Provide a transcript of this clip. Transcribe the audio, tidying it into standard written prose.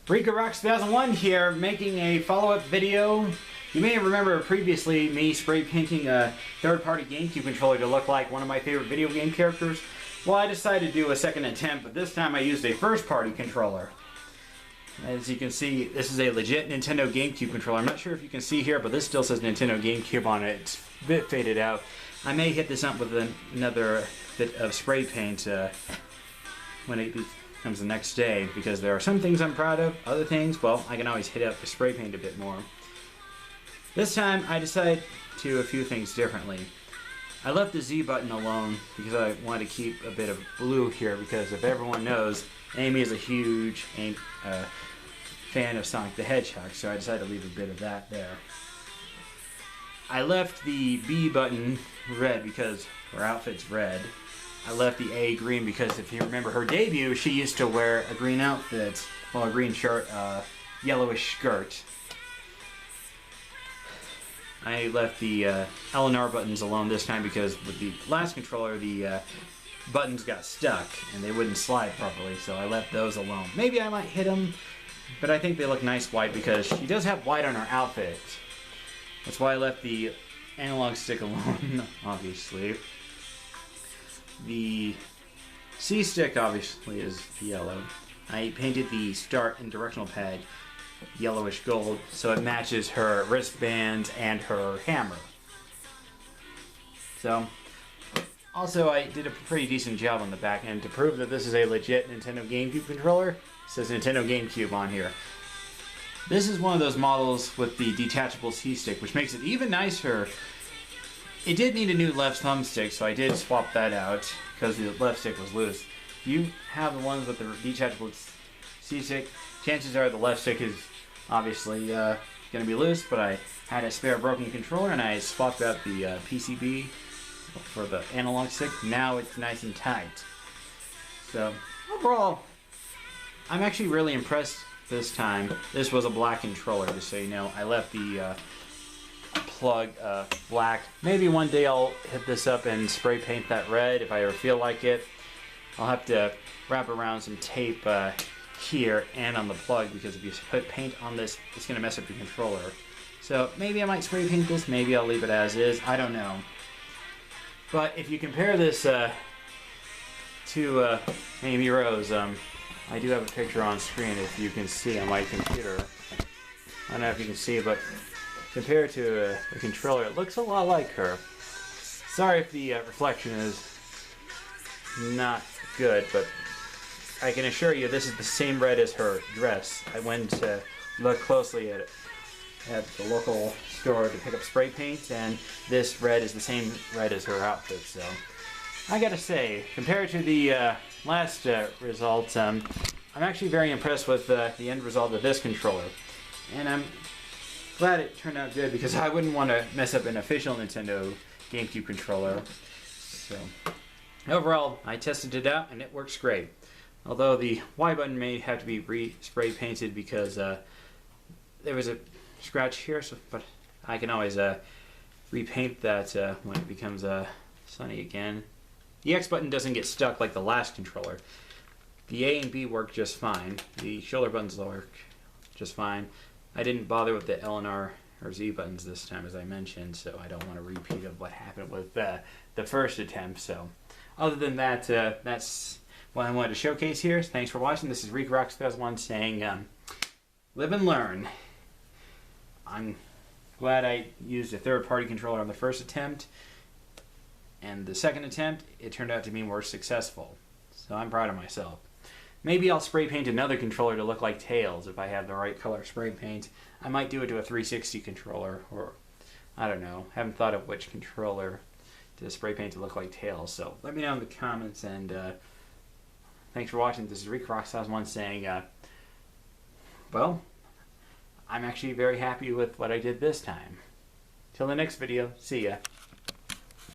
Rika Rocks 2001 here, making a follow-up video. You may remember previously me spray painting a third-party GameCube controller to look like one of my favorite video game characters. Well, I decided to do a second attempt, but this time I used a first-party controller. As you can see, this is a legit Nintendo GameCube controller. I'm not sure if you can see here, but this still says Nintendo GameCube on it. It's a bit faded out. I may hit this up with another bit of spray paint when it comes the next day, because there are some things I'm proud of, other things, well, I can always hit up the spray paint a bit more. This time I decided to do a few things differently. I left the Z button alone because I wanted to keep a bit of blue here, because if everyone knows, Amy is a huge fan of Sonic the Hedgehog, so I decided to leave a bit of that there. I left the B button red because her outfit's red. I left the A green because if you remember her debut, she used to wear a green outfit, well, a green shirt, yellowish skirt. I left the L and R buttons alone this time because with the last controller, the buttons got stuck and they wouldn't slide properly, so I left those alone. Maybe I might hit them, but I think they look nice white because she does have white on her outfit. That's why I left the analog stick alone, obviously. The C stick obviously is yellow. I painted the start and directional pad yellowish gold so it matches her wristbands and her hammer. So, also I did a pretty decent job on the back end to prove that this is a legit Nintendo GameCube controller. It says Nintendo GameCube on here. This is one of those models with the detachable C stick, which makes it even nicer. It did need a new left thumbstick, so I did swap that out because the left stick was loose. If you have the ones with the detachable C-stick, chances are the left stick is obviously going to be loose, but I had a spare broken controller and I swapped out the PCB for the analog stick. Now it's nice and tight. So, overall, I'm actually really impressed this time. This was a black controller, just so you know. I left the plug black. Maybe one day I'll hit this up and spray paint that red if I ever feel like it. I'll have to wrap around some tape here and on the plug, because if you put paint on this, it's going to mess up your controller. So maybe I might spray paint this, maybe I'll leave it as is, I don't know. But if you compare this to Amy Rose, I do have a picture on screen if you can see on my computer. I don't know if you can see, but compared to a controller, it looks a lot like her. Sorry if the reflection is not good, but I can assure you this is the same red as her dress. I went to look closely at the local store to pick up spray paint, and this red is the same red as her outfit. So I gotta say, compared to the last result, I'm actually very impressed with the end result of this controller, and I'm glad it turned out good because I wouldn't want to mess up an official Nintendo GameCube controller. So, overall, I tested it out and it works great. Although the Y button may have to be spray painted because there was a scratch here, but I can always repaint that when it becomes sunny again. The X button doesn't get stuck like the last controller. The A and B work just fine. The shoulder buttons work just fine. I didn't bother with the L and R or Z buttons this time, as I mentioned, so I don't want a repeat of what happened with the first attempt. So, other than that, that's what I wanted to showcase here. Thanks for watching. This is Rika Rocks 2001 saying, live and learn. I'm glad I used a third-party controller on the first attempt, and the second attempt, it turned out to be more successful. So I'm proud of myself. Maybe I'll spray paint another controller to look like Tails if I have the right color spray paint. I might do it to a 360 controller, or I don't know. Haven't thought of which controller to spray paint to look like Tails. So let me know in the comments, and thanks for watching. This is Rika Rocks 2001 saying, well, I'm actually very happy with what I did this time. Till the next video, see ya.